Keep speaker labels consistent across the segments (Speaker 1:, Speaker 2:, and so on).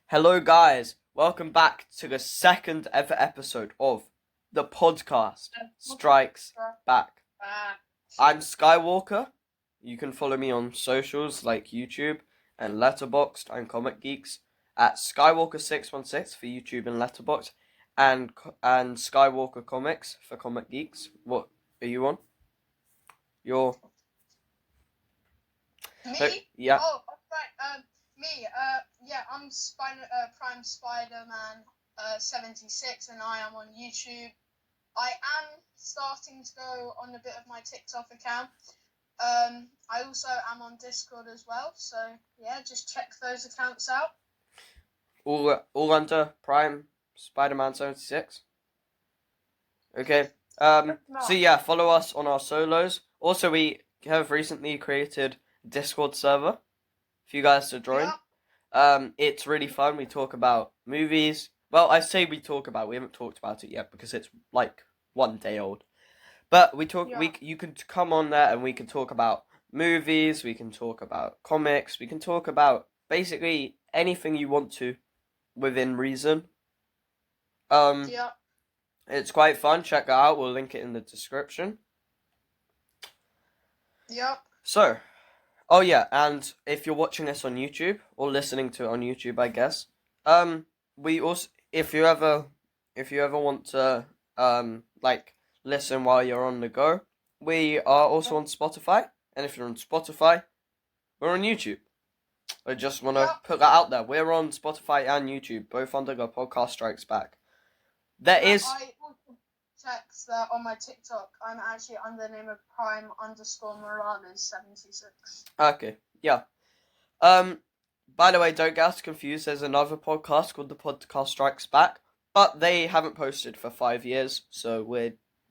Speaker 1: Hello, guys. Welcome back to the second ever episode of the podcast Strikes Back. I'm Skywalker. You can follow me on socials like YouTube and Letterboxd and Comic Geeks at Skywalker616 for YouTube and Letterboxd, and Skywalker Comics for Comic Geeks. What are you on? You're
Speaker 2: Me?
Speaker 1: yeah.
Speaker 2: Oh, right. Me. Yeah, I'm Prime Spider-Man 76, and I am on YouTube. I am starting to go on a bit of my TikTok account. I also am on Discord as well, so yeah, just check those accounts out.
Speaker 1: All under Prime Spider-Man 76. Okay. So yeah, follow us on our solos. Also, we have recently created a Discord server for you guys to join.
Speaker 2: Yeah.
Speaker 1: It's really fun. We talk about movies. Well, I say we haven't talked about it yet because it's like 1 day old. But we talk.
Speaker 2: Yeah.
Speaker 1: You can come on there and we can talk about movies. We can talk about comics. We can talk about basically anything you want to, within reason.
Speaker 2: Yeah.
Speaker 1: It's quite fun. Check it out. We'll link it in the description.
Speaker 2: Yep.
Speaker 1: So, oh yeah, and if you're watching this on YouTube or listening to it on YouTube, I guess, we also, if you ever want to, like, listen while you're on the go, we are also on Spotify, and if you're on Spotify, we're on YouTube. I just want to put that out there. We're on Spotify and YouTube, both under the podcast Strikes Back.
Speaker 2: I also text that on my TikTok. I'm actually under the name of Prime_Morales76.
Speaker 1: Okay, yeah. By the way, don't get us confused. There's another podcast called the Podcast Strikes Back, but they haven't posted for 5 years, so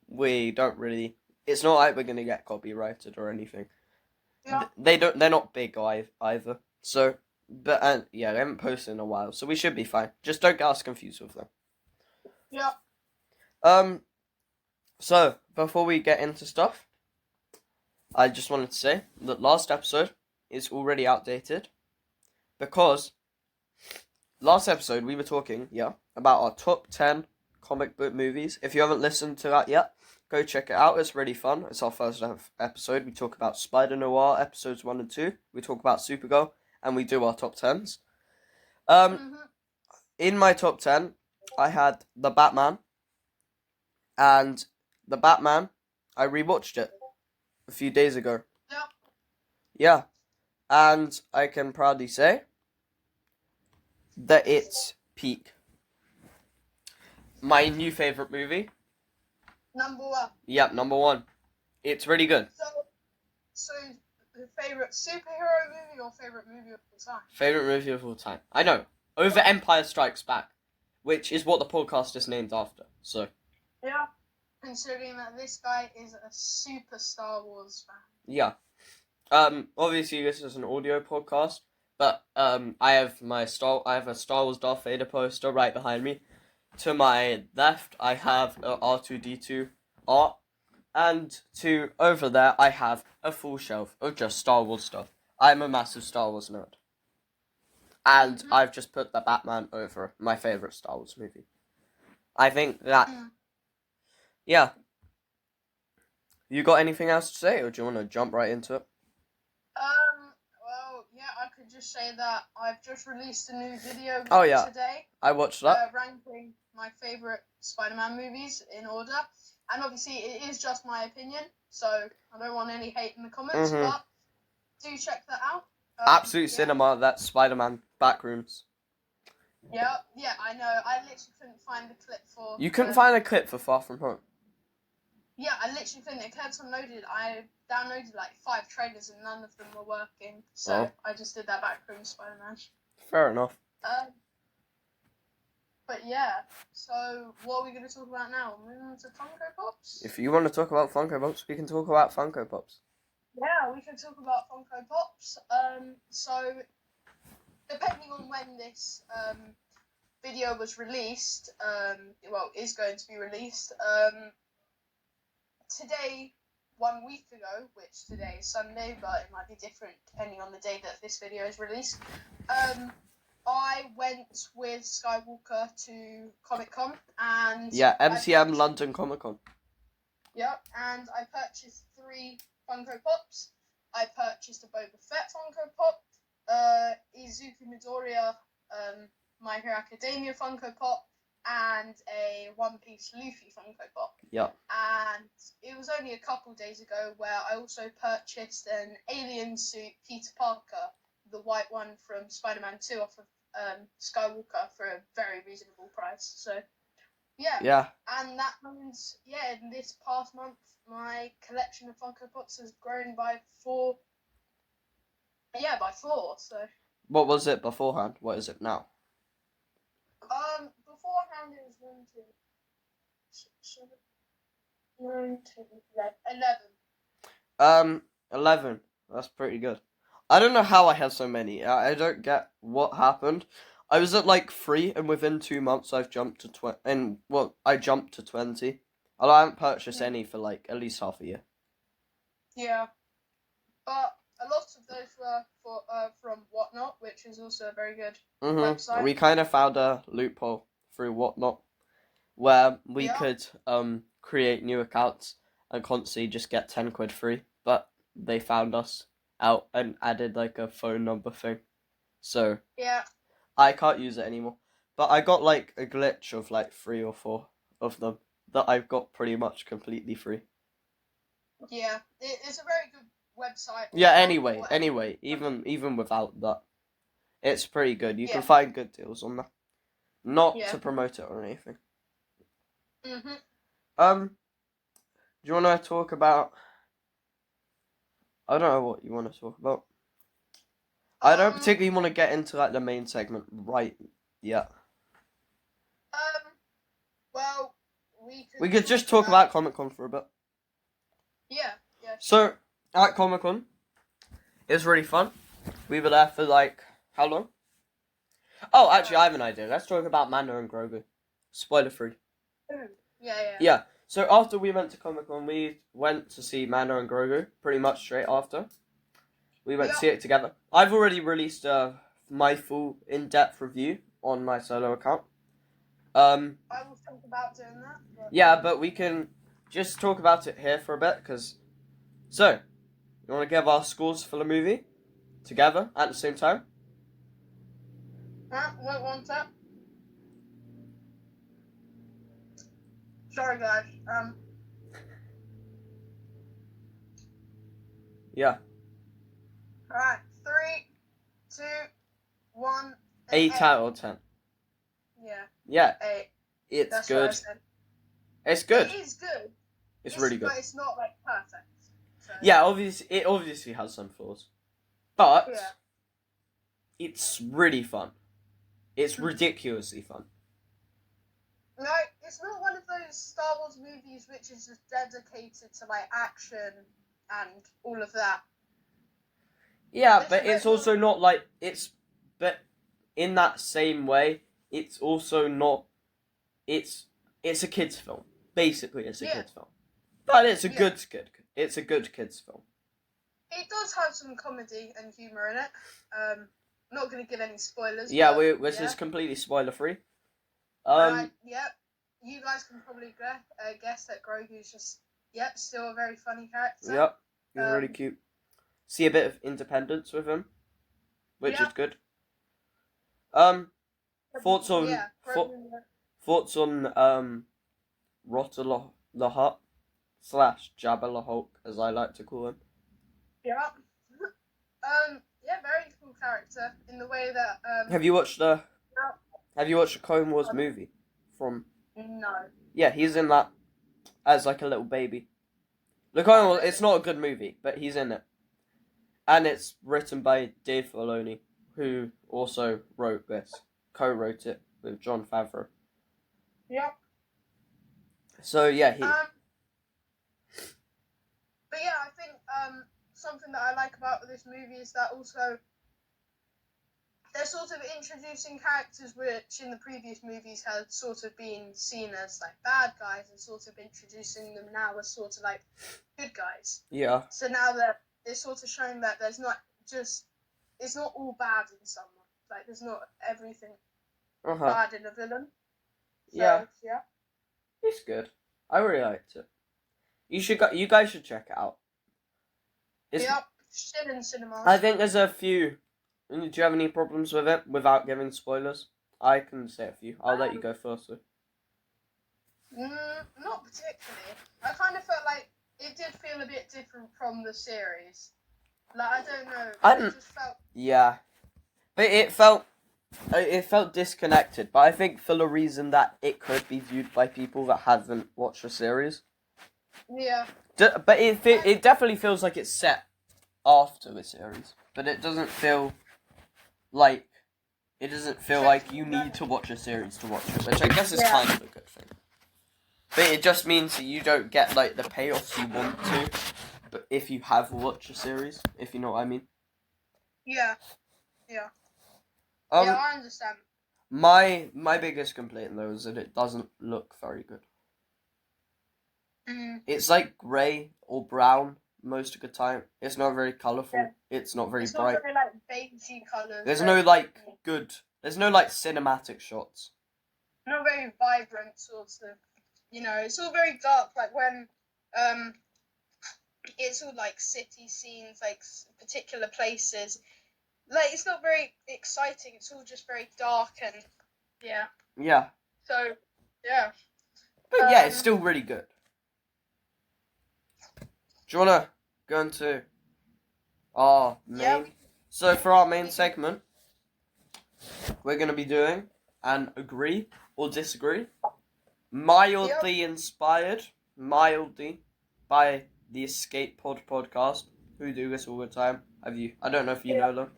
Speaker 1: we don't really. It's not like we're gonna get copyrighted or anything.
Speaker 2: Yeah.
Speaker 1: They're not big either. So, but yeah, they haven't posted in a while, so we should be fine. Just don't get us confused with them.
Speaker 2: Yeah.
Speaker 1: So before we get into stuff, I just wanted to say that last episode is already outdated because last episode we were talking, about our top 10 comic book movies. If you haven't listened to that yet, go check it out. It's really fun. It's our first episode. We talk about Spider Noir episodes 1 and 2. We talk about Supergirl, and we do our top 10s. In my top 10, I had The Batman, and The Batman, I rewatched it a few days ago.
Speaker 2: Yep.
Speaker 1: Yeah, and I can proudly say that it's peak. My new favourite movie.
Speaker 2: Number one.
Speaker 1: Yep, number one. It's really good.
Speaker 2: So the favourite superhero movie or favourite movie of all time?
Speaker 1: Favourite movie of all time. I know. Over Empire Strikes Back, which is what the podcast is named after. So.
Speaker 2: Yeah. Considering that this guy is a super Star Wars fan.
Speaker 1: Yeah. Obviously this is an audio podcast, but I have a Star Wars Darth Vader poster right behind me. To my left, I have a R2-D2 art, and to over there, I have a full shelf of just Star Wars stuff. I'm a massive Star Wars nerd, and I've just put the Batman over my favorite Star Wars movie. I think that. Yeah. You got anything else to say, or do you want to jump right into it?
Speaker 2: Well, yeah, I could just say that I've just released a new video today.
Speaker 1: I watched that.
Speaker 2: Ranking my favourite Spider-Man movies in order. And obviously, it is just my opinion, so I don't want any hate in the comments, but do check that out.
Speaker 1: Absolute cinema, that's Spider-Man Backrooms.
Speaker 2: Yeah, I know. I literally couldn't find the clip for...
Speaker 1: You couldn't find a clip for Far From Home?
Speaker 2: Yeah, I literally couldn't. It kept unloaded. I downloaded like 5 trailers and none of them were working. So I just did that Backrooms Spider-Man.
Speaker 1: Fair enough.
Speaker 2: But yeah, so what are we going to talk about now? Moving on to Funko Pops?
Speaker 1: If you want to talk about Funko Pops, we can talk about Funko Pops.
Speaker 2: Yeah, we can talk about Funko Pops. So, depending on when this video was released, is going to be released, today, 1 week ago, which today is Sunday, but it might be different depending on the day that this video is released, I went went with Skywalker to Comic-Con, and
Speaker 1: Yeah, MCM London Comic Con.
Speaker 2: Yep, and I purchased 3 Funko Pops. I purchased a Boba Fett Funko Pop, Izuku Midoriya, My Hero Academia Funko Pop, and a One Piece Luffy Funko Pop.
Speaker 1: Yep.
Speaker 2: And it was only a couple days ago where I also purchased an alien suit Peter Parker, the white one from Spider-Man 2 off of Skywalker for a very reasonable price. So, yeah.
Speaker 1: Yeah.
Speaker 2: And that means, in this past month, my collection of Funko Pops has grown by 4. Yeah, by 4, so.
Speaker 1: What was it beforehand? What is it now?
Speaker 2: Beforehand it was 1, 2, 6, 7, 9, 10, 11.
Speaker 1: 11. That's pretty good. I don't know how I had so many. I don't get what happened. I was at like 3, and within 2 months I've jumped to 20. And I jumped to 20. Although I haven't purchased any for like at least half a year.
Speaker 2: Yeah, but a lot of those were from Whatnot, which is also a very good website.
Speaker 1: We kind of found a loophole through Whatnot where we could create new accounts and constantly just get 10 quid free. But they found us out and added like a phone number thing. So
Speaker 2: yeah,
Speaker 1: I can't use it anymore. But I got like a glitch of like 3 or 4 of them that I've got pretty much completely free.
Speaker 2: Yeah, it's a very good website.
Speaker 1: Yeah, anyway, even without that, it's pretty good. You can find good deals on that. Not to promote it or anything. Do you want to talk about? I don't know what you want to talk about. I don't particularly want to get into like the main segment right yet.
Speaker 2: Well,
Speaker 1: we could just talk about Comic-Con for a bit.
Speaker 2: Yeah.
Speaker 1: So at Comic-Con, it was really fun. We were there for like how long? Oh, actually, I have an idea. Let's talk about Mando and Grogu. Spoiler free.
Speaker 2: Yeah.
Speaker 1: So after we went to Comic-Con, we went to see Mando and Grogu pretty much straight after. We went to see it together. I've already released my full in-depth review on my solo account.
Speaker 2: I will think about doing that.
Speaker 1: Yeah, but we can just talk about it here for a bit, because... So, you want to give our scores for the movie? Together, at the same time?
Speaker 2: Wait one sec. Sorry, guys.
Speaker 1: Yeah.
Speaker 2: Alright, 3, 2, 1.
Speaker 1: 8 out of 10. Yeah.
Speaker 2: 8.
Speaker 1: It's good. It's good.
Speaker 2: It is good.
Speaker 1: It's really good.
Speaker 2: But it's not like perfect. So.
Speaker 1: Yeah, it obviously has some flaws, but it's really fun. It's ridiculously fun.
Speaker 2: No, it's not one of those Star Wars movies which is just dedicated to like action and all of that.
Speaker 1: Yeah, but it's also not like but in that same way, it's also not. It's a kids film. Basically, it's a kids film, but it's a good kids film.
Speaker 2: It does have some comedy and humor in it. Not going to give any spoilers.
Speaker 1: Yeah, this is completely spoiler free.
Speaker 2: You guys can probably guess that Grogu's just still a very funny character.
Speaker 1: Yep, he's really cute. See a bit of independence with him, which is good. Thoughts on Rotter the Hutt / Jabba the Hulk, as I like to call him.
Speaker 2: Yeah. Very cool character in the way that.
Speaker 1: Have you watched the Clone Wars movie?
Speaker 2: No.
Speaker 1: Yeah, he's in that as like a little baby. The Clone Wars, it's not a good movie, but he's in it, and it's written by Dave Filoni, who also co-wrote it with Jon Favreau.
Speaker 2: Yep.
Speaker 1: So yeah,
Speaker 2: But yeah, I think something that I like about this movie is that also they're sort of introducing characters which in the previous movies had sort of been seen as like bad guys, and sort of introducing them now as sort of like good guys.
Speaker 1: Yeah.
Speaker 2: So now that they're sort of showing that it's not all bad in someone. Like there's not everything. bad in a villain. So,
Speaker 1: Yeah.
Speaker 2: yeah.
Speaker 1: It's good. I really liked it. You guys should check it out.
Speaker 2: Yep, still in cinemas.
Speaker 1: I think there's a few. Do you have any problems with it without giving spoilers? I can say a few. I'll let you go first. Though.
Speaker 2: Not particularly. I kind of felt like it did feel a bit different from the series. Like, I don't know. It just felt...
Speaker 1: Yeah. But it felt disconnected. But I think for the reason that it could be viewed by people that haven't watched the series.
Speaker 2: Yeah.
Speaker 1: But it definitely feels like it's set after the series. But it doesn't feel like... It doesn't feel like you need to watch a series to watch it. Which I guess is kind of a good thing. But it just means that you don't get, like, the payoffs you want to, but if you have watched a series, if you know what I mean.
Speaker 2: Yeah. Yeah. Yeah, I understand.
Speaker 1: My biggest complaint, though, is that it doesn't look very good. It's, like, grey or brown most of the time. It's not very colourful. Yeah. It's not very bright.
Speaker 2: It's not very, like, beigey colours.
Speaker 1: There's no, like, There's no, like, cinematic shots.
Speaker 2: Not very vibrant, sorts of... You know, it's all very dark, like when, it's all like city scenes, like particular places. Like, it's not very exciting, it's all just very dark and, yeah.
Speaker 1: Yeah.
Speaker 2: So, yeah.
Speaker 1: But yeah, it's still really good. Do you want to go into our main? Yeah. So for our main segment, we're going to be doing an agree or disagree. Mildly inspired, by the Escape Pod podcast, who do this all the time. I don't know if you know them.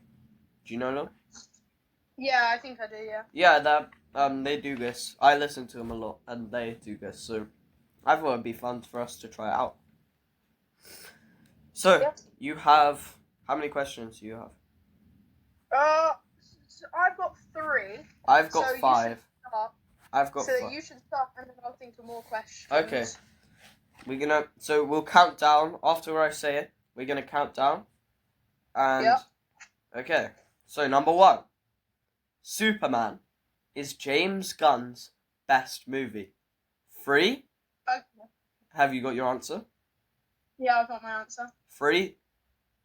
Speaker 1: Do you know them?
Speaker 2: Yeah, I think I do, yeah.
Speaker 1: Yeah, they do this. I listen to them a lot, and they do this, so I thought it'd be fun for us to try it out. So, you have... How many questions do you have?
Speaker 2: So I've got 3.
Speaker 1: I've got 5. I've got 5.
Speaker 2: So you should start, and then I'll think of more questions.
Speaker 1: Okay. We'll count down. After I say it, we're gonna count down. And... Okay. So, number 1. Superman is James Gunn's best movie. 3.
Speaker 2: Okay.
Speaker 1: Have you got your answer?
Speaker 2: Yeah, I've got my answer.
Speaker 1: 3,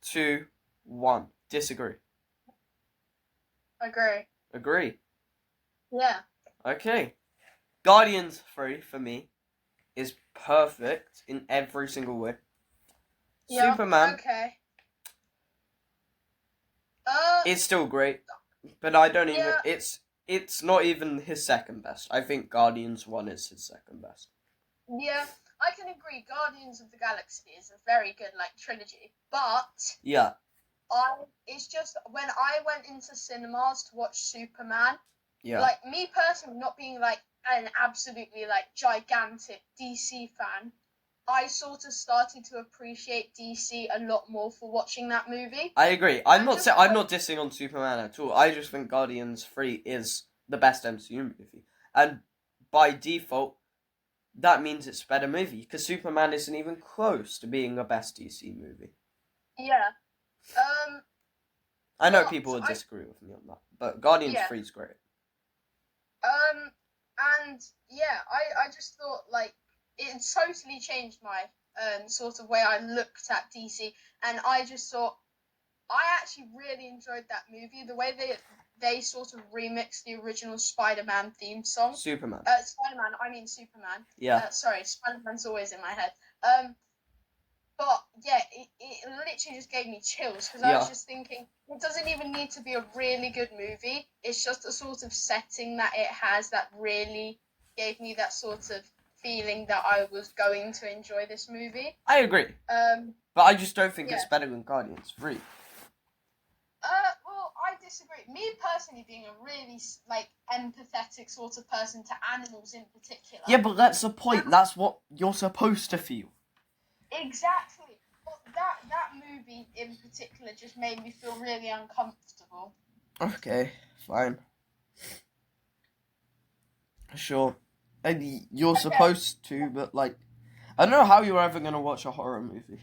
Speaker 1: 2, 1. Disagree.
Speaker 2: Agree.
Speaker 1: Agree.
Speaker 2: Yeah.
Speaker 1: Okay. Guardians 3, for me, is perfect in every single way.
Speaker 2: Yeah,
Speaker 1: Superman.
Speaker 2: Okay.
Speaker 1: It's still great, but I don't even... It's not even his second best. I think Guardians 1 is his second best.
Speaker 2: Yeah, I can agree. Guardians of the Galaxy is a very good, like, trilogy. But...
Speaker 1: Yeah.
Speaker 2: It's just, when I went into cinemas to watch Superman...
Speaker 1: Yeah.
Speaker 2: Like, me personally, not being, like, an absolutely, like, gigantic DC fan, I sort of started to appreciate DC a lot more for watching that movie.
Speaker 1: I agree. I'm not dissing on Superman at all. I just think Guardians 3 is the best MCU movie. And by default, that means it's a better movie, because Superman isn't even close to being the best DC movie.
Speaker 2: Yeah.
Speaker 1: I know people would disagree with me on that, but Guardians 3 is great.
Speaker 2: And yeah, I just thought, like, it totally changed my sort of way I looked at DC, and I just thought I actually really enjoyed that movie. The way they sort of remixed the original Spider-Man theme song.
Speaker 1: Superman.
Speaker 2: Spider-Man. I mean Superman.
Speaker 1: Yeah.
Speaker 2: Sorry, Spider-Man's always in my head. But yeah, it literally just gave me chills, because I was just thinking, it doesn't even need to be a really good movie. It's just the sort of setting that it has that really gave me that sort of feeling that I was going to enjoy this movie.
Speaker 1: I agree. But I just don't think it's better than Guardians 3.
Speaker 2: Well, I disagree. Me personally, being a really, like, empathetic sort of person to animals in particular.
Speaker 1: Yeah, but that's the point. That's what you're supposed to feel.
Speaker 2: Exactly. But that movie in particular just made me feel really uncomfortable.
Speaker 1: Okay, fine. Sure. And you're supposed to, but, like, I don't know how you're ever going to watch a horror movie.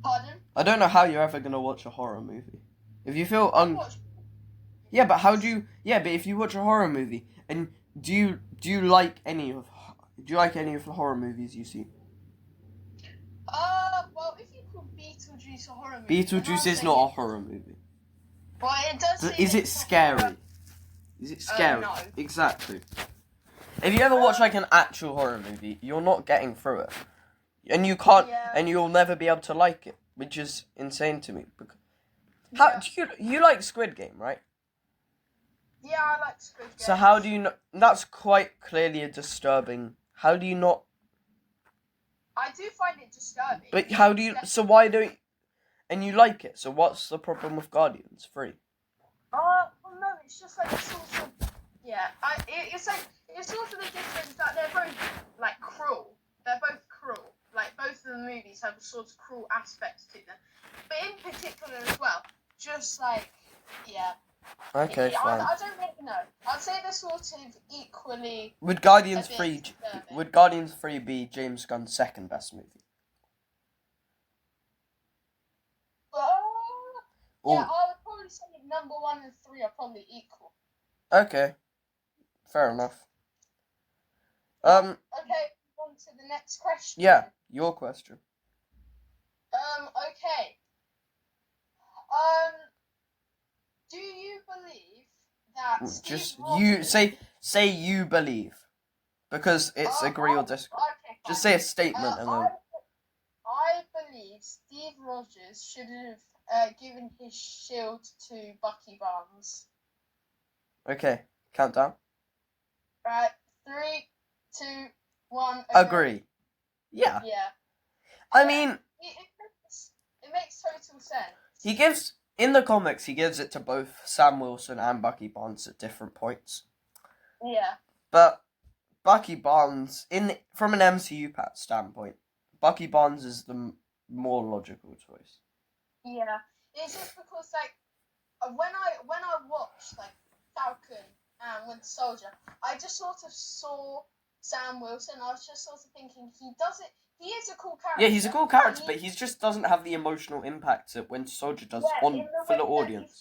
Speaker 2: Pardon?
Speaker 1: I don't know how you're ever going to watch a horror movie. If you feel Yeah, but how do you? Yeah, but if you watch a horror movie, and do you like any of the horror movies you see?
Speaker 2: Well, if you call Beetlejuice a horror movie, then I'll
Speaker 1: Beetlejuice is
Speaker 2: say
Speaker 1: not a
Speaker 2: yes.
Speaker 1: horror movie.
Speaker 2: Well, it does seem
Speaker 1: Is it
Speaker 2: it's a horror.
Speaker 1: scary? Is it scary?
Speaker 2: No.
Speaker 1: Exactly. If you ever watch like an actual horror movie, you're not getting through it, and you can't,
Speaker 2: Yeah.
Speaker 1: and you'll never be able to like it, which is insane to me. How
Speaker 2: Yeah.
Speaker 1: do you like Squid Game, right?
Speaker 2: Yeah, I like Squid Game.
Speaker 1: So how do you know? That's quite clearly a disturbing. How do you not?
Speaker 2: I do find it disturbing.
Speaker 1: But how do you? So why don't? And you like it? So what's the problem with Guardians 3?
Speaker 2: Well, no, it's just like sort of. Yeah, it's like it's sort of the difference that they're both like cruel. They're both cruel. Like both of the movies have a sort of cruel aspects to them, but in particular as well, just like yeah.
Speaker 1: Okay, fine.
Speaker 2: I don't really know. I'd say they're sort of equally.
Speaker 1: Would Guardians
Speaker 2: a bit
Speaker 1: 3
Speaker 2: disturbing.
Speaker 1: would Guardians 3 be James Gunn's second best movie?
Speaker 2: Yeah, I would probably say number 1 and 3 are probably equal.
Speaker 1: Okay, fair enough.
Speaker 2: Okay, on to the next question.
Speaker 1: Yeah, your question.
Speaker 2: Okay. Do you believe that
Speaker 1: Just
Speaker 2: Steve
Speaker 1: you
Speaker 2: Rogers...
Speaker 1: say you believe, because it's agree or disagree.
Speaker 2: Okay, fine.
Speaker 1: Just say a statement and then.
Speaker 2: I believe Steve Rogers should have given his shield to Bucky Barnes.
Speaker 1: Okay, countdown.
Speaker 2: Right, 3, 2, 1.
Speaker 1: Agree. Yeah.
Speaker 2: Yeah.
Speaker 1: I mean,
Speaker 2: it makes total sense.
Speaker 1: he gives in the comics. He gives it to both Sam Wilson and Bucky Barnes at different points.
Speaker 2: Yeah.
Speaker 1: But Bucky Barnes, from an MCU standpoint, Bucky Barnes is the more logical choice.
Speaker 2: Yeah, it's just because like when I watched like Falcon and Winter Soldier, I just sort of saw Sam Wilson. I was just sort of thinking he does it. He is a cool character.
Speaker 1: Yeah, he's a cool character, but he just doesn't have the emotional impact that Winter Soldier does for the audience.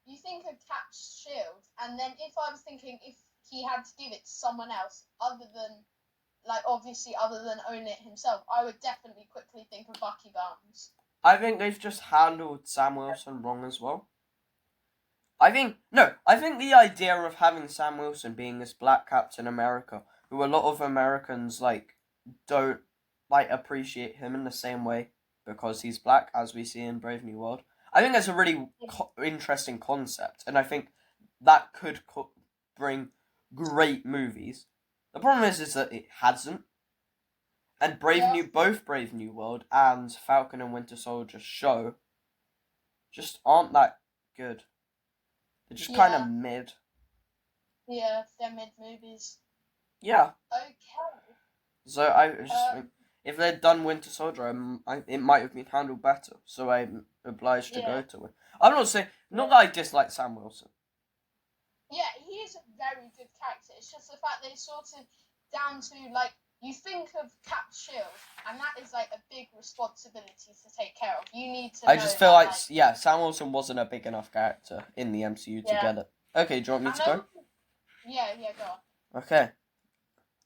Speaker 2: You think of Cap's shield, and then if I was thinking if he had to give it to someone else other than own it himself, I would definitely quickly think of Bucky Barnes.
Speaker 1: I think they've just handled Sam Wilson wrong as well. I think the idea of having Sam Wilson being this black Captain America, who a lot of Americans don't appreciate him in the same way because he's black, as we see in Brave New World. I think that's a really interesting concept, and I think that could bring great movies. The problem is that it hasn't, and both Brave New World and Falcon and Winter Soldier show just aren't that good. They're just kind of mid.
Speaker 2: Yeah, they're mid movies.
Speaker 1: Yeah.
Speaker 2: Okay.
Speaker 1: So I just think if they'd done Winter Soldier, it might have been handled better. So I'm obliged to go to it. I'm not saying that I dislike Sam Wilson.
Speaker 2: Yeah, he is a very good character. It's just the fact that it's sort of down to you think of Cap's shield, and that is a big responsibility to take care of. You need to.
Speaker 1: I just feel Sam Wilson wasn't a big enough character in the MCU to get it. Okay, do you want me to go?
Speaker 2: Yeah, go on.
Speaker 1: Okay.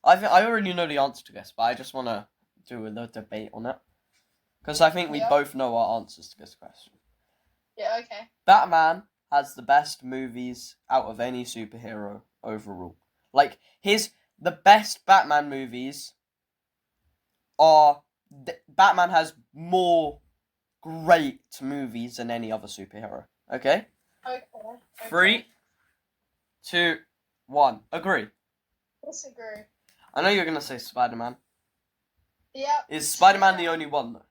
Speaker 1: I already know the answer to this, but I just want to do a debate on it. Because I think we both know our answers to this question.
Speaker 2: Yeah, okay.
Speaker 1: Batman has the best movies out of any superhero overall. The best Batman movies are... Batman has more great movies than any other superhero. Okay?
Speaker 2: Okay.
Speaker 1: 3, 2, 1. Agree.
Speaker 2: Disagree.
Speaker 1: I know you're going to say Spider-Man.
Speaker 2: Yeah.
Speaker 1: Is Spider-Man the only one, though?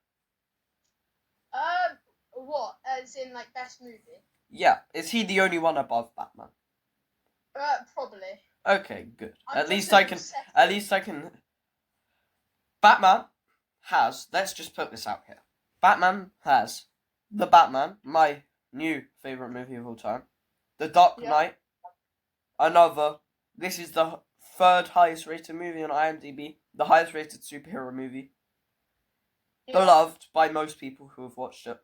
Speaker 2: What? As in, best movie?
Speaker 1: Yeah. Is he the only one above Batman?
Speaker 2: Probably.
Speaker 1: Okay, good. At least I can... Batman has... Let's just put this out here. Batman has The Batman, my new favourite movie of all time. The Dark Knight. Another... This is the third highest rated movie on IMDb. The highest rated superhero movie.
Speaker 2: Yeah.
Speaker 1: Beloved by most people who have watched it.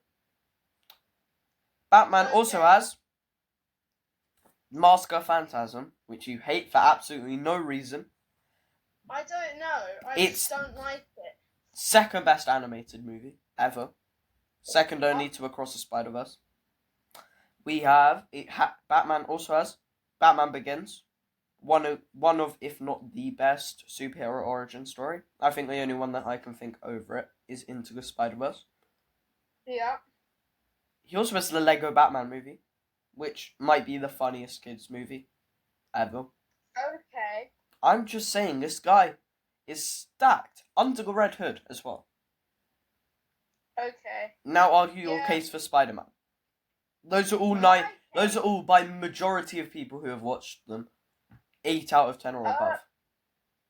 Speaker 1: Batman also has Mask of Phantasm, which you hate for absolutely no reason.
Speaker 2: I don't know. I
Speaker 1: It's
Speaker 2: just don't like it.
Speaker 1: second best animated movie ever. Second only to Across the Spider-Verse. We have Batman also has Batman Begins. One of, if not the best superhero origin story. I think the only one that I can think over it is Into the Spider-Verse.
Speaker 2: Yeah.
Speaker 1: He also has the Lego Batman movie, which might be the funniest kids movie ever.
Speaker 2: Okay.
Speaker 1: I'm just saying, this guy is stacked under the Red Hood as well.
Speaker 2: Okay.
Speaker 1: Now argue your
Speaker 2: Yeah.
Speaker 1: case for Spider-Man. Those are all
Speaker 2: My
Speaker 1: Those are all by majority of people who have watched them. 8 out of 10 or above.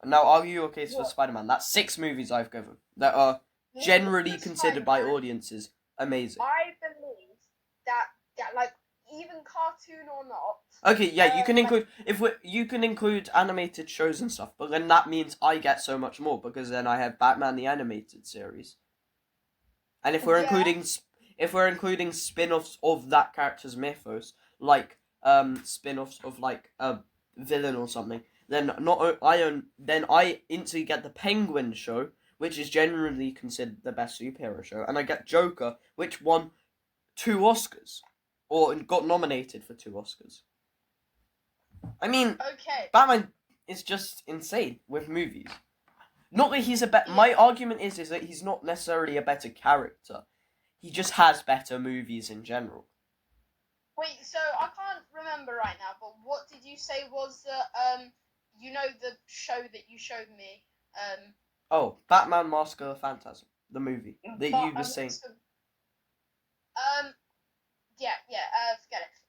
Speaker 1: Now argue your case for
Speaker 2: What?
Speaker 1: Spider-Man. That's 6 movies I've given that are generally
Speaker 2: The
Speaker 1: considered by
Speaker 2: Spider-Man,
Speaker 1: audiences amazing.
Speaker 2: I believe that like even cartoon or not.
Speaker 1: Okay, yeah, you can
Speaker 2: like-
Speaker 1: include you can include animated shows and stuff, but then that means I get so much more because then I have Batman the animated series. And if we're including spin-offs of that character's mythos, like spin-offs of like a villain or something, then I instantly get the Penguin show, which is generally considered the best superhero show, and I get Joker, which won 2 Oscars or got nominated for 2 Oscars. I mean,
Speaker 2: Okay.
Speaker 1: Batman is just insane with movies. Not that he's a better. My argument is that he's not necessarily a better character. He just has better movies in general.
Speaker 2: Wait, so I can't remember right now, but what did you say was the the show that you showed me?
Speaker 1: Oh, Batman Mask of the Phantasm, the movie that you were saying.
Speaker 2: Forget it.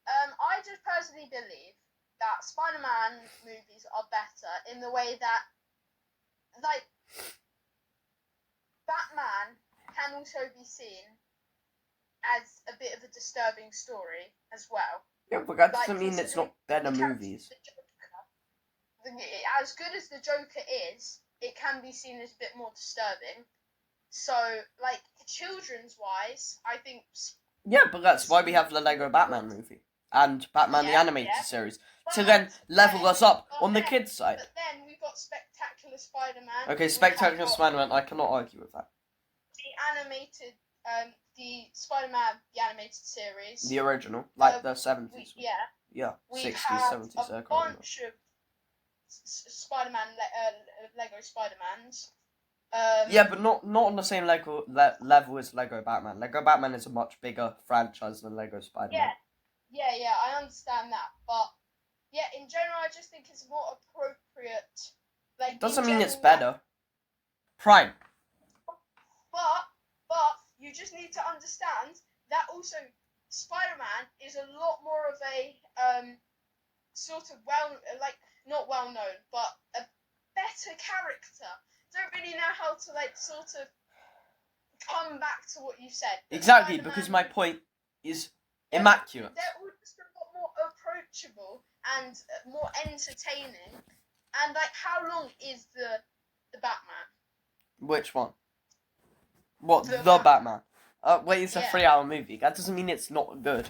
Speaker 2: I just personally believe that Spider-Man movies are better in the way that, like, Batman can also be seen as a bit of a disturbing story as well.
Speaker 1: Yeah, but that doesn't mean it's not better movies.
Speaker 2: As good as the Joker is, it can be seen as a bit more disturbing. So, like, children's wise, I think.
Speaker 1: Yeah, but that's why we have the Lego Batman movie and Batman the Animated Series to then level us up on the kids' side.
Speaker 2: But then we've got Spectacular Spider-Man.
Speaker 1: Okay, Spectacular Spider-Man, I cannot argue with that.
Speaker 2: The animated, the Spider-Man, the animated series.
Speaker 1: The original, like the 70s. Yeah,
Speaker 2: we
Speaker 1: 60s,
Speaker 2: have
Speaker 1: 70s.
Speaker 2: a bunch of Spider-Man, Lego Spider-Mans.
Speaker 1: Yeah, but not on the same level as Lego Batman. Lego Batman is a much bigger franchise than Lego Spider-Man.
Speaker 2: Yeah, I understand that, but yeah, in general, I just think it's more appropriate. Like,
Speaker 1: doesn't mean it's better. Prime.
Speaker 2: But you just need to understand that also Spider-Man is a lot more of a sort of not well known, but a better character. Don't really know how to sort of come back to what you said.
Speaker 1: Exactly, because my point is immaculate.
Speaker 2: They're all just a lot more approachable and more entertaining. And how long is the Batman?
Speaker 1: Which one? What, the Batman? Wait, it's a 3-hour movie. That doesn't mean it's not good.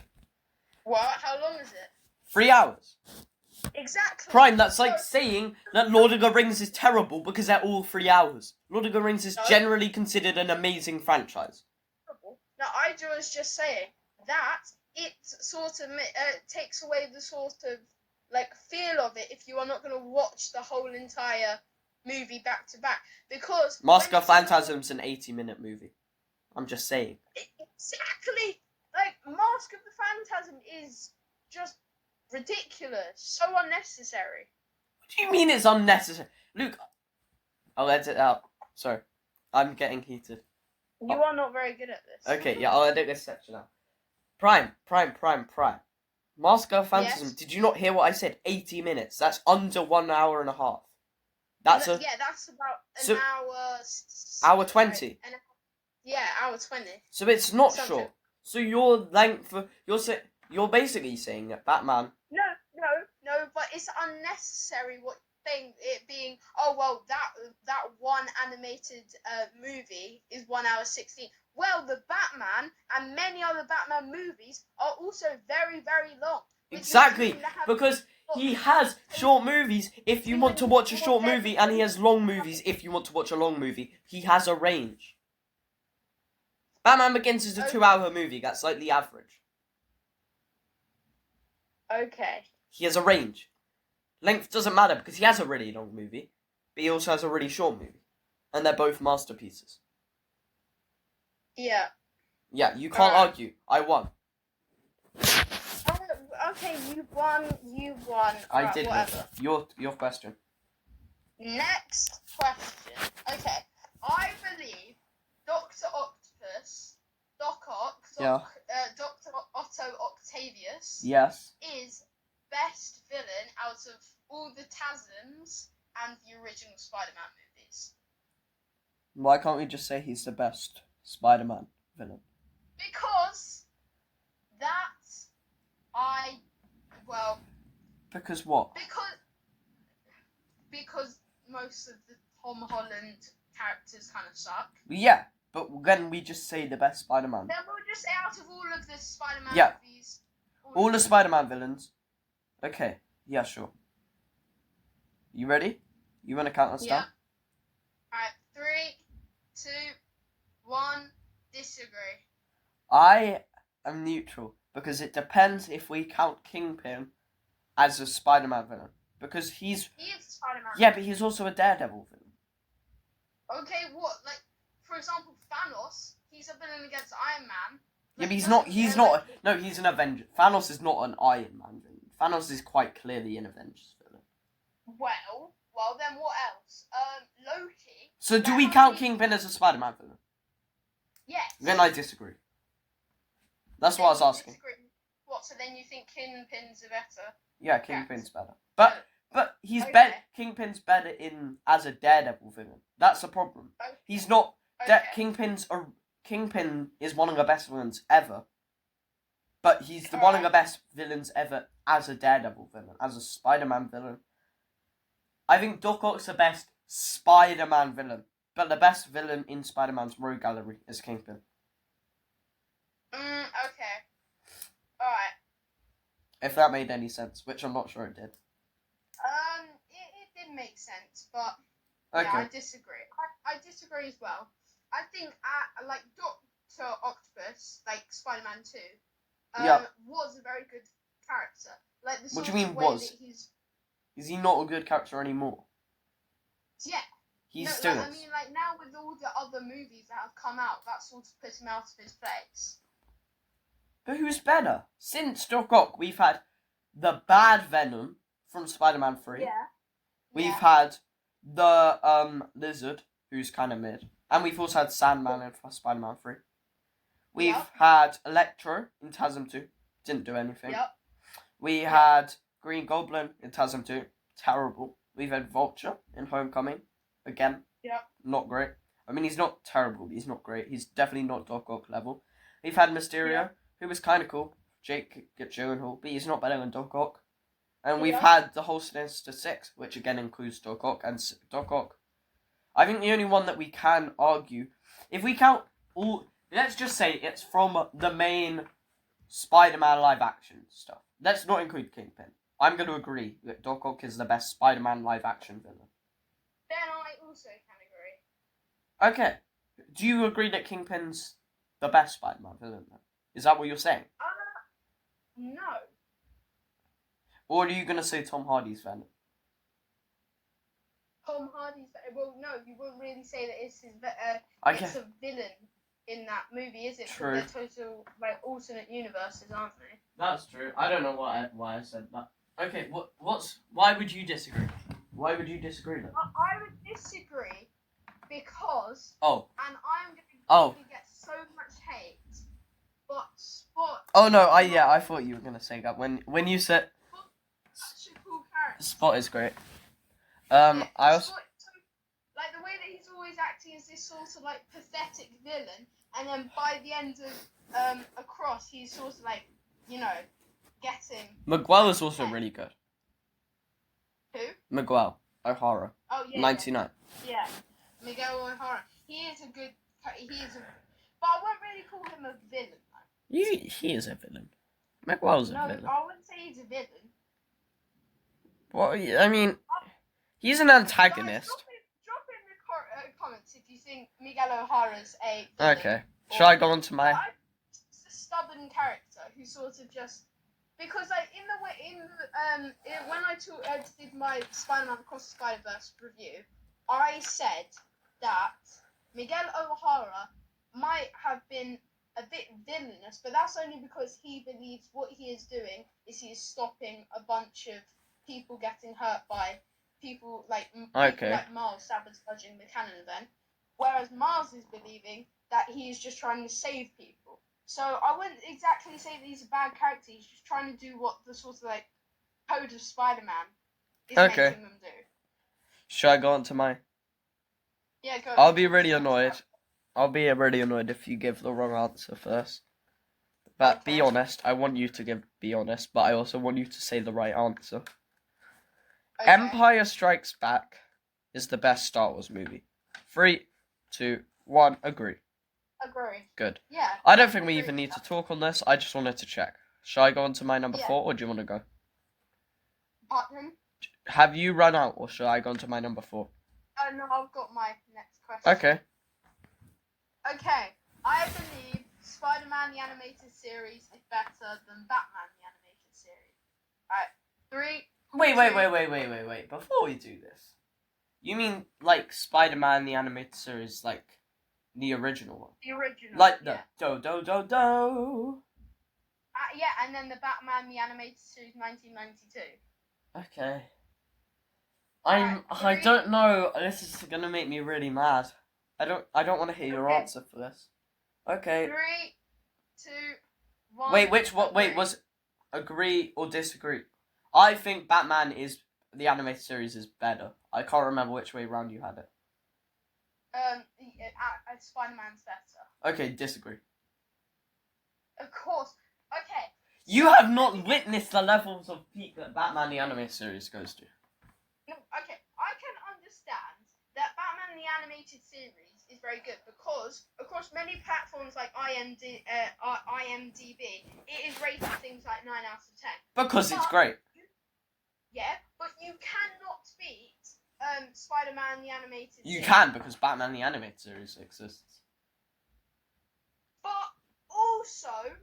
Speaker 2: What? How long is it?
Speaker 1: 3 hours.
Speaker 2: Exactly.
Speaker 1: Prime, that's like saying that Lord of the Rings is terrible because they're all 3 hours. Lord of the Rings is generally considered an amazing franchise.
Speaker 2: No, I was just saying that it sort of takes away the sort of feel of it if you are not going to watch the whole entire movie back to back, because
Speaker 1: Mask of Phantasm's an 80-minute movie. I'm just saying.
Speaker 2: Exactly. Mask of the Phantasm is just ridiculous, so unnecessary.
Speaker 1: What do you mean it's unnecessary? Luke, I'll edit it out. Sorry. I'm getting heated.
Speaker 2: You are not very good at this.
Speaker 1: Okay, yeah, I'll edit this section out. Prime. Mask of Phantasm, did you not hear what I said? 80 minutes. That's under 1 hour and a half. That's
Speaker 2: about an hour.
Speaker 1: Hour 20.
Speaker 2: Hour 20.
Speaker 1: So it's not short. So your length for you're basically saying that Batman.
Speaker 2: No, but it's unnecessary. It being that one animated movie is 1 hour 16. Well, the Batman and many other Batman movies are also very, very long.
Speaker 1: Exactly, because he has short movies if you want to watch a short movie, and he has long movies if you want to watch a long movie. He has a range. Batman Begins is a 2-hour movie. That's like the average.
Speaker 2: Okay.
Speaker 1: He has a range. Length doesn't matter because he has a really long movie, but he also has a really short movie. And they're both masterpieces.
Speaker 2: Yeah.
Speaker 1: Yeah, you can't argue. I won.
Speaker 2: Okay, you won.
Speaker 1: I did
Speaker 2: whatever.
Speaker 1: Your question.
Speaker 2: Next question. Okay. I believe Dr. Octopus, Dr. Otto Octavius
Speaker 1: Yes.
Speaker 2: is best villain out of all the TASMs and the original Spider-Man movies.
Speaker 1: Why can't we just say he's the best Spider-Man villain?
Speaker 2: Because
Speaker 1: Because what?
Speaker 2: Because most of the Tom Holland characters kind of suck.
Speaker 1: Yeah, but then we just say the best Spider-Man.
Speaker 2: Then we'll just say out of all of the Spider-Man movies.
Speaker 1: All the Spider-Man villains. Okay, yeah, sure. You ready? You want to count us down?
Speaker 2: Alright, 3, 2, 1, disagree.
Speaker 1: I am neutral because it depends if we count Kingpin as a Spider-Man villain. Because he is
Speaker 2: Spider-Man.
Speaker 1: Yeah, but he's also a Daredevil villain.
Speaker 2: Okay, what? Like, for example, Thanos, he's a villain against Iron Man.
Speaker 1: Yeah, but he's not. No, he's an Avenger. Thanos is not an Iron Man villain. Thanos is quite clearly an Avengers villain.
Speaker 2: Well, then what else? Loki.
Speaker 1: So do we count Kingpin as a Spider-Man villain?
Speaker 2: Yes.
Speaker 1: Then I disagree. That's what I was asking.
Speaker 2: What? So then you think Kingpin's better?
Speaker 1: Yeah, Kingpin's better. But he's better. Kingpin's better as a Daredevil villain. That's the problem.
Speaker 2: Okay.
Speaker 1: He's not.
Speaker 2: Okay.
Speaker 1: Kingpin is one of the best villains ever. But he's one of the best villains ever as a Daredevil villain, as a Spider-Man villain. I think Doc Ock's the best Spider-Man villain, but the best villain in Spider-Man's rogue gallery is Kingpin.
Speaker 2: Okay. Alright.
Speaker 1: If that made any sense, which I'm not sure it did.
Speaker 2: It did make sense, but
Speaker 1: okay.
Speaker 2: Yeah, I disagree. I disagree as well. I think, like, Dr. Octopus, like Spider-Man 2, was a very good character. Like, the
Speaker 1: what
Speaker 2: sort
Speaker 1: do you mean
Speaker 2: of way
Speaker 1: was?
Speaker 2: That he's...
Speaker 1: Is he not a good character anymore?
Speaker 2: Yeah.
Speaker 1: He's still.
Speaker 2: Like, I mean, like, now with all the other movies that have come out, that sort of put him out of his place.
Speaker 1: But who's better? Since Doc Ock, we've had the bad Venom from Spider-Man 3.
Speaker 2: Yeah.
Speaker 1: We've had the Lizard, who's kind of mid. And we've also had Sandman in Spider-Man 3. We've had Electro in TASM 2. Didn't do anything.
Speaker 2: Yep.
Speaker 1: We had Green Goblin in TASM 2. Terrible. We've had Vulture in Homecoming. Again.
Speaker 2: Yep.
Speaker 1: Not great. I mean, he's not terrible. He's not great. He's definitely not Doc Ock level. We've had Mysterio, who was kind of cool. Jake Gyllenhaal, but he's not better than Doc Ock. And we've had the whole Sinister Six, which again includes Doc Ock and Doc Ock. I think the only one that we can argue, if we count all, let's just say it's from the main Spider-Man live-action stuff. Let's not include Kingpin. I'm going to agree that Doc Ock is the best Spider-Man live-action villain.
Speaker 2: Then I also can agree.
Speaker 1: Okay. Do you agree that Kingpin's the best Spider-Man villain then? Is that what you're saying?
Speaker 2: No.
Speaker 1: Or are you going to say Tom Hardy's Venom?
Speaker 2: Tom Hardy's... Well, no, you wouldn't really say that it's a villain in that movie, is it?
Speaker 1: True.
Speaker 2: They're total, like, alternate universes, aren't they?
Speaker 1: That's true. I don't know why I said that. Okay, why would you disagree? Why would you disagree then?
Speaker 2: I would disagree because...
Speaker 1: Oh.
Speaker 2: And I'm going to get so much hate, but Spot...
Speaker 1: Oh, no, I thought you were going to say that. When you said...
Speaker 2: Such a cool character.
Speaker 1: Spot is great.
Speaker 2: I also...
Speaker 1: Spot,
Speaker 2: like, the way that he's always acting as this sort of, like, pathetic villain, and then by the end of Across, he's sort of, like, you know, getting...
Speaker 1: Miguel is also really good.
Speaker 2: Who?
Speaker 1: Miguel O'Hara.
Speaker 2: Oh, yeah.
Speaker 1: 99.
Speaker 2: Yeah. Miguel O'Hara. He is a good... But I won't really call him a villain, though.
Speaker 1: He is a villain. Miguel's a
Speaker 2: No,
Speaker 1: villain.
Speaker 2: I wouldn't say he's a villain.
Speaker 1: Well, I mean, he's an antagonist.
Speaker 2: Guys, drop in the comments if you think Miguel O'Hara's a villain.
Speaker 1: Okay. Shall I go on to my...
Speaker 2: He's a stubborn character who sort of just... Because like when I did my Spider-Man Across the Spider-Verse review, I said that Miguel O'Hara might have been a bit villainous, but that's only because he believes what he is doing is he is stopping a bunch of people getting hurt by people like Miles sabotaging the canon event, whereas Miles is believing that he is just trying to save people. So I wouldn't exactly say that he's a bad character. He's just trying to do what the sort of like code of Spider-Man is making them do.
Speaker 1: Should I go on to my...
Speaker 2: Yeah, go.
Speaker 1: I'll be really annoyed. I'll be really annoyed if you give the wrong answer first. But be honest. I want you to be honest, but I also want you to say the right answer. Okay. Empire Strikes Back is the best Star Wars movie. 3, 2, 1, agree.
Speaker 2: Agree.
Speaker 1: Good.
Speaker 2: Yeah.
Speaker 1: I don't think we even need to talk on this. I just wanted to check. Shall I go on to my number 4, or do you want to go?
Speaker 2: Pardon?
Speaker 1: Have you run out, or shall I go on to my number 4?
Speaker 2: No, I've got my next question.
Speaker 1: Okay.
Speaker 2: Okay. I believe Spider-Man the Animated Series is better than Batman the Animated Series. Alright. 3...
Speaker 1: Wait. Before we do this, you mean like Spider-Man the Animated Series, like the original one?
Speaker 2: The original.
Speaker 1: Like the do.
Speaker 2: Yeah, and then the Batman the Animated Series 1992.
Speaker 1: Okay. I don't know. This is gonna make me really mad. I don't want to hear your answer for this. Okay.
Speaker 2: 3, 2, 1.
Speaker 1: Wait, was agree or disagree? I think Batman the animated series is better. I can't remember which way round you had it.
Speaker 2: Spider-Man's better.
Speaker 1: Okay, disagree.
Speaker 2: Of course. Okay.
Speaker 1: You have not witnessed the levels of peak that Batman the animated series goes to.
Speaker 2: Okay, I can understand that Batman the Animated Series is very good because across many platforms like IMDb, it is rated things like 9 out of 10.
Speaker 1: Because it's great.
Speaker 2: Yeah, but you cannot beat Spider-Man the Animated Series.
Speaker 1: You can, because Batman the Animated Series exists.
Speaker 2: But also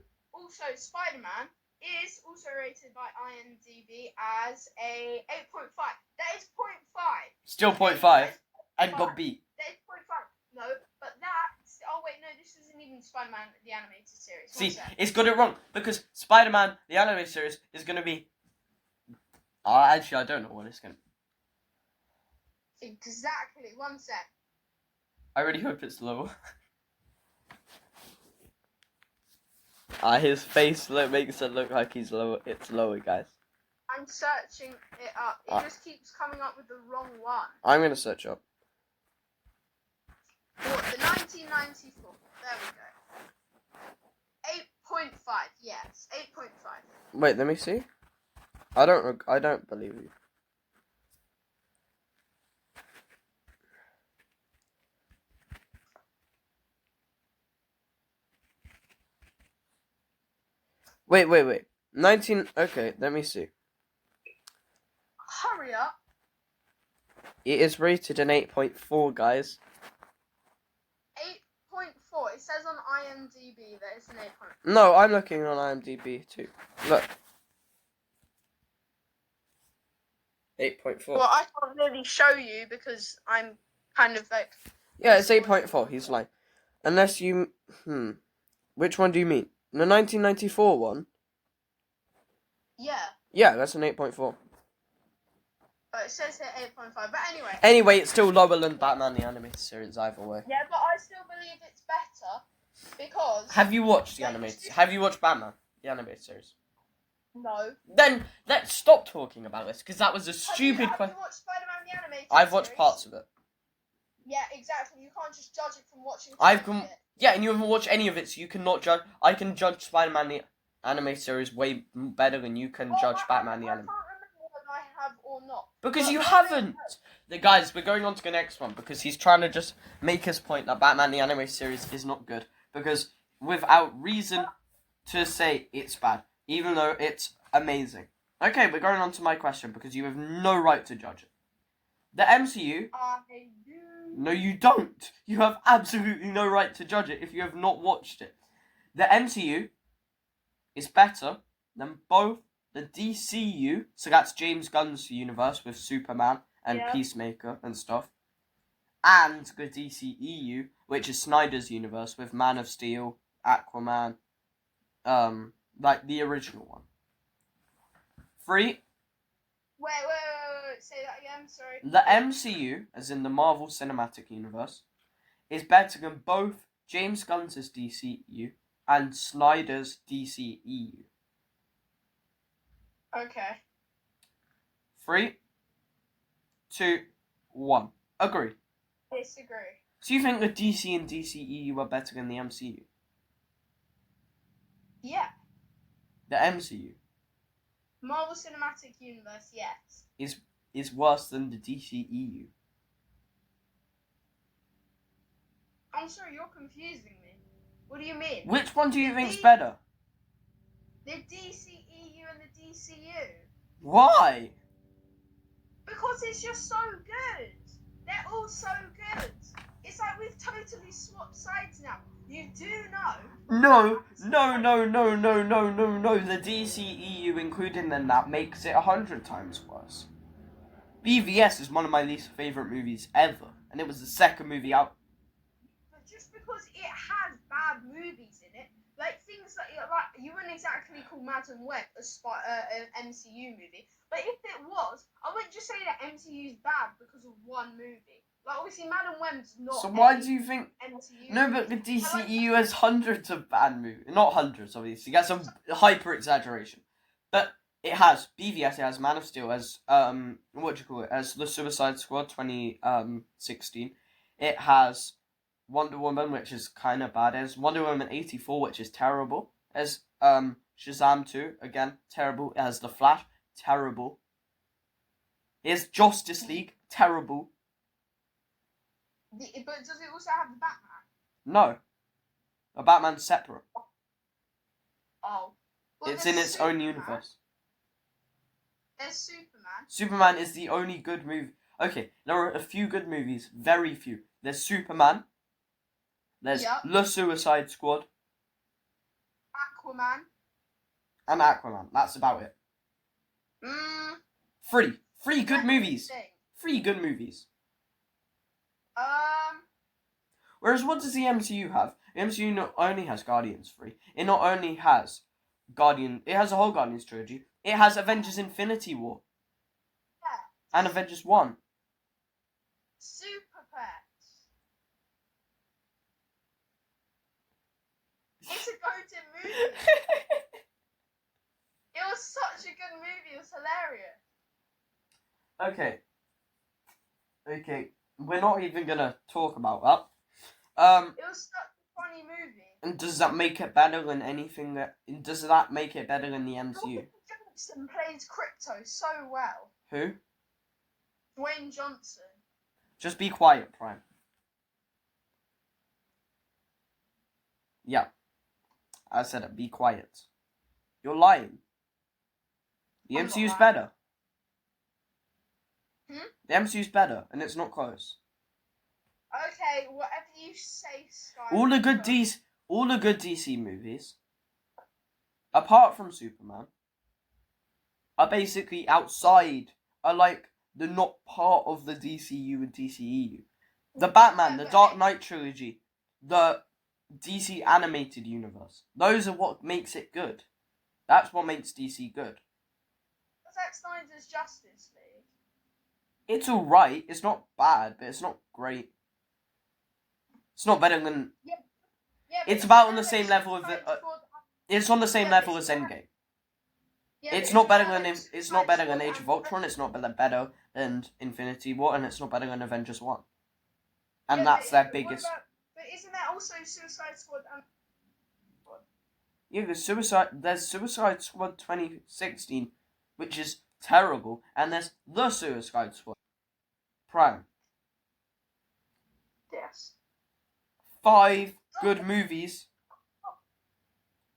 Speaker 2: Spider-Man is also rated by IMDb as a 8.5. That is 0.5.
Speaker 1: Still 0.5. And got beat.
Speaker 2: That is 0.5. No, but that's... Oh, wait, no, this isn't even Spider-Man the Animated Series.
Speaker 1: See, it's got it wrong, because Spider-Man the Animated Series is going to be... actually, I don't know what it's going to be.
Speaker 2: Exactly. 1 sec.
Speaker 1: I really hope it's lower. His face makes it look like he's lower. It's lower, guys.
Speaker 2: I'm searching it up. It just keeps coming up with the wrong one.
Speaker 1: I'm going to search up.
Speaker 2: What, the 1994. There we go. 8.5. Yes, 8.5.
Speaker 1: Wait, let me see. I don't believe you. Wait. 19... Okay, let me see.
Speaker 2: Hurry up.
Speaker 1: It is rated an 8.4, guys.
Speaker 2: 8.4. It says on IMDb that it's an 8.4.
Speaker 1: No, I'm looking on IMDb too. Look. 8.4.
Speaker 2: Well, I can't really show you because I'm kind of like...
Speaker 1: Yeah, it's 8.4. He's lying. Unless you... Which one do you mean? The 1994 one?
Speaker 2: Yeah.
Speaker 1: Yeah, that's an 8.4.
Speaker 2: But it says here 8.5. But anyway.
Speaker 1: Anyway, it's still lower than Batman the Animated Series either way.
Speaker 2: Yeah, but I still believe it's better because...
Speaker 1: Have you watched the animated... Have you watched Batman the Animated Series?
Speaker 2: No.
Speaker 1: Then let's stop talking about this, because that was a stupid question.
Speaker 2: Have you watched Spider-Man the Animated
Speaker 1: I've watched
Speaker 2: series?
Speaker 1: parts of it.
Speaker 2: Yeah, exactly. You can't just judge it from watching it.
Speaker 1: Yeah, and you haven't watched any of it, so you cannot judge. I can judge Spider-Man the Animated Series way better than you can judge Batman the Animated.
Speaker 2: I can't remember whether I have or not.
Speaker 1: Because you haven't. The guys, we're going on to the next one because he's trying to just make his point that Batman the Animated Series is not good because without reason to say it's bad. even though it's amazing. Okay, we're going on to my question because you have no right to judge it. The MCU...
Speaker 2: I do.
Speaker 1: No, you don't. You have absolutely no right to judge it if you have not watched it. The MCU is better than both the DCU, so that's James Gunn's universe with Superman and Peacemaker and stuff, and the DCEU, which is Snyder's universe with Man of Steel, Aquaman, like the original one. 3.
Speaker 2: Wait. Say that again. Sorry.
Speaker 1: The MCU, as in the Marvel Cinematic Universe, is better than both James Gunn's DCU and Snyder's DCEU.
Speaker 2: Okay.
Speaker 1: 3, 2, 1. Agree.
Speaker 2: Disagree.
Speaker 1: So you think the DC and DCEU are better than the MCU?
Speaker 2: Yeah.
Speaker 1: The MCU
Speaker 2: Marvel Cinematic Universe, yes.
Speaker 1: is worse than the DCEU.
Speaker 2: I'm sorry, you're confusing me. What do you mean?
Speaker 1: Which one do you think's better?
Speaker 2: The DCEU and the DCU.
Speaker 1: Why?
Speaker 2: Because it's just so good. They're all so good. It's like we've totally swapped sides now. You do know.
Speaker 1: No. The DCEU included in that makes it 100 times worse. BVS is one of my least favourite movies ever, and it was the second movie out.
Speaker 2: But just because it has bad movies in it, like things like you wouldn't exactly call Madam Web an MCU movie, but if it was, I wouldn't just say that MCU is bad because of one movie. Like obviously, Madam Web's not.
Speaker 1: So why do you think?
Speaker 2: MCU?
Speaker 1: No, but the DCEU has hundreds of bad movies. Not hundreds, obviously. That's a hyper exaggeration, but it has BVS. It has Man of Steel. As what do you call it? As the Suicide Squad 2016. It has Wonder Woman, which is kind of bad. As Wonder Woman 84, which is terrible. As Shazam 2, again terrible. It has The Flash, terrible. Here's Justice League, terrible.
Speaker 2: But does it also have the Batman?
Speaker 1: No. A Batman's separate.
Speaker 2: Oh. Well,
Speaker 1: It's in its
Speaker 2: Superman.
Speaker 1: own universe.
Speaker 2: There's Superman.
Speaker 1: Superman is the only good movie. Okay, there are a few good movies. Very few. There's Superman. There's The Suicide Squad.
Speaker 2: Aquaman.
Speaker 1: And Aquaman. That's about it. Three good movies. 3 good movies. Whereas what does the MCU have? The MCU not only has Guardians 3, it not only has it has a whole Guardians trilogy, it has Avengers Infinity War. Yeah. And Avengers 1.
Speaker 2: Super Pets. It's a go-to movie. It was such a good movie, it was hilarious.
Speaker 1: Okay, we're not even gonna talk about that.
Speaker 2: It was such a funny movie.
Speaker 1: And does that make it better than anything does that make it better than the MCU?
Speaker 2: Dwayne Johnson plays Crypto so well.
Speaker 1: Who?
Speaker 2: Dwayne Johnson.
Speaker 1: Just be quiet, Prime. Yeah. I said it, be quiet. You're lying. The MCU's better. The MCU's better, and it's not close.
Speaker 2: Okay, whatever you say, Sky.
Speaker 1: All the good DC movies, apart from Superman, are basically outside. Are like they're not part of the DCU and DCEU. The Batman, the Dark Knight trilogy, the DC animated universe. Those are what makes it good. That's what makes DC good.
Speaker 2: Zack Snyder's Justice League.
Speaker 1: It's alright. It's not bad, but it's not great. It's not better than.
Speaker 2: Yeah,
Speaker 1: it's about on the same level of. It's on the same level as Endgame. Yeah, it's not better than. It's not better than Age of Ultron. It's not better than Infinity War, and it's not better than Avengers 1. And that's their biggest.
Speaker 2: But isn't that also Suicide Squad?
Speaker 1: Yeah, there's Suicide Squad 2016, which is terrible, and there's The Suicide Squad. Prime.
Speaker 2: Yes.
Speaker 1: 5 good movies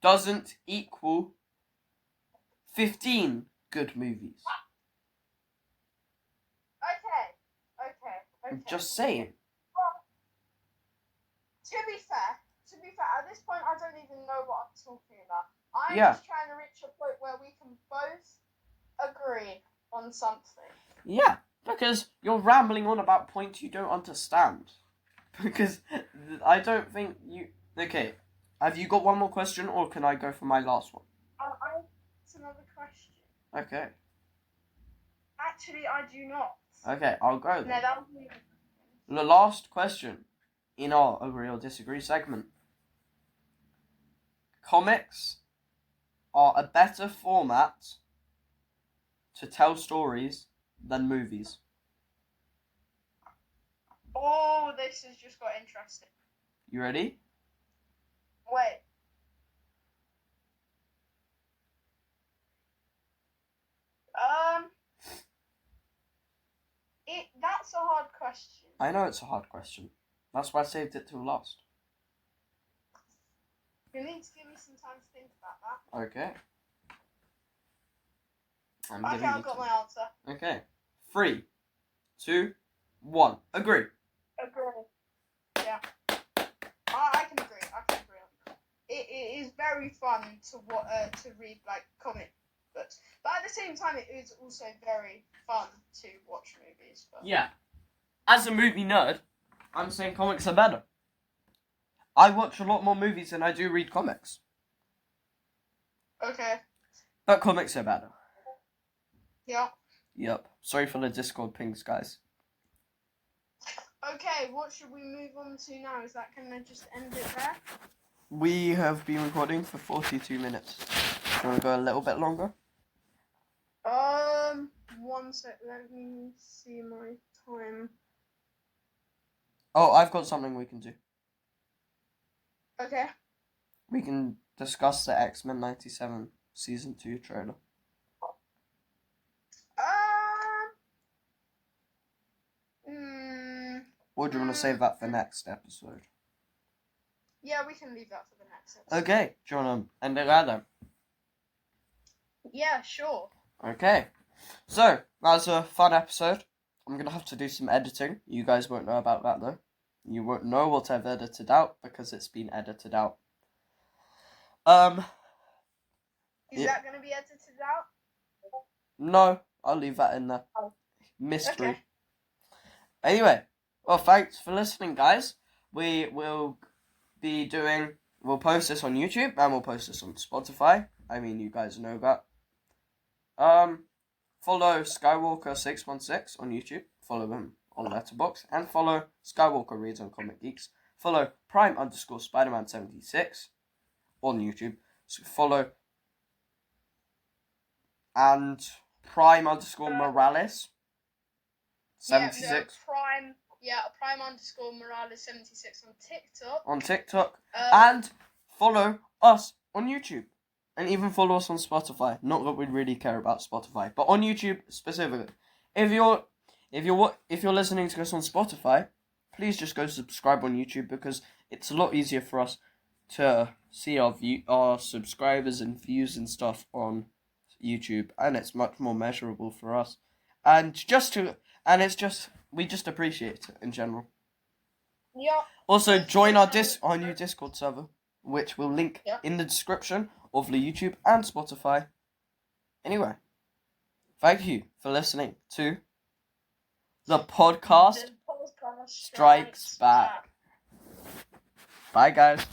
Speaker 1: doesn't equal 15 good movies.
Speaker 2: Okay.
Speaker 1: I'm just saying.
Speaker 2: Well, to be fair, at this point, I don't even know what I'm talking about. I'm
Speaker 1: Yeah.
Speaker 2: just trying to reach a point where we can both agree on something.
Speaker 1: Yeah, because you're rambling on about points you don't understand. Because I don't think you... Okay, have you got one more question, or can I go for my last one?
Speaker 2: It's another question.
Speaker 1: Okay.
Speaker 2: Actually, I do not.
Speaker 1: Okay, I'll go then.
Speaker 2: No, that was me.
Speaker 1: The last question in our Agree or Disagree segment. Comics are a better format to tell stories than movies.
Speaker 2: Oh, this has just got interesting.
Speaker 1: You ready?
Speaker 2: Wait. That's a hard question.
Speaker 1: I know it's a hard question. That's why I saved it till last.
Speaker 2: You need to give me some time to think about that.
Speaker 1: Okay.
Speaker 2: I've got my answer.
Speaker 1: Okay. 3, 2, 1. Agree.
Speaker 2: Yeah. I can agree. It is very fun to read like comic books, but at the same time, it is also very fun to watch movies. But...
Speaker 1: Yeah. As a movie nerd, I'm saying comics are better. I watch a lot more movies than I do read comics.
Speaker 2: Okay.
Speaker 1: But comics are better.
Speaker 2: Yeah.
Speaker 1: Yep. Sorry for the Discord pings, guys.
Speaker 2: Okay, what should we move on to now? Is that going to just end it there?
Speaker 1: We have been recording for 42 minutes. Do you want to go a little bit longer?
Speaker 2: 1 sec. Let me see my time.
Speaker 1: Oh, I've got something we can do.
Speaker 2: Okay.
Speaker 1: We can discuss the X-Men 97 Season 2 trailer. Or do you want to save that for next episode?
Speaker 2: Yeah, we can leave that for the next episode.
Speaker 1: Okay, do you want to end it there then?
Speaker 2: Yeah, sure.
Speaker 1: Okay, so that was a fun episode. I'm going to have to do some editing. You guys won't know about that though. You won't know what I've edited out because it's been edited out.
Speaker 2: Is that going to be edited out?
Speaker 1: No, I'll leave that in there.
Speaker 2: Oh.
Speaker 1: Mystery.
Speaker 2: Okay.
Speaker 1: Anyway, well, thanks for listening, guys. We'll post this on YouTube and we'll post this on Spotify. I mean, you guys know that. Follow Skywalker616 on YouTube. Follow him on Letterboxd. And follow Skywalker Reads on Comic Geeks. Follow Prime_Spider-Man76 on YouTube. So follow and Prime_Morales 76
Speaker 2: Prime_Morales76
Speaker 1: on TikTok. And follow us on YouTube. And even follow us on Spotify. Not that we really care about Spotify, but on YouTube specifically. If you're listening to us on Spotify, please just go subscribe on YouTube because it's a lot easier for us to see our subscribers and views and stuff on YouTube, and it's much more measurable for us. We just appreciate it in general.
Speaker 2: Yeah.
Speaker 1: Also, join our new Discord server, which we'll link in the description of the YouTube and Spotify. Anyway, thank you for listening to the podcast Strikes Back. Bye, guys.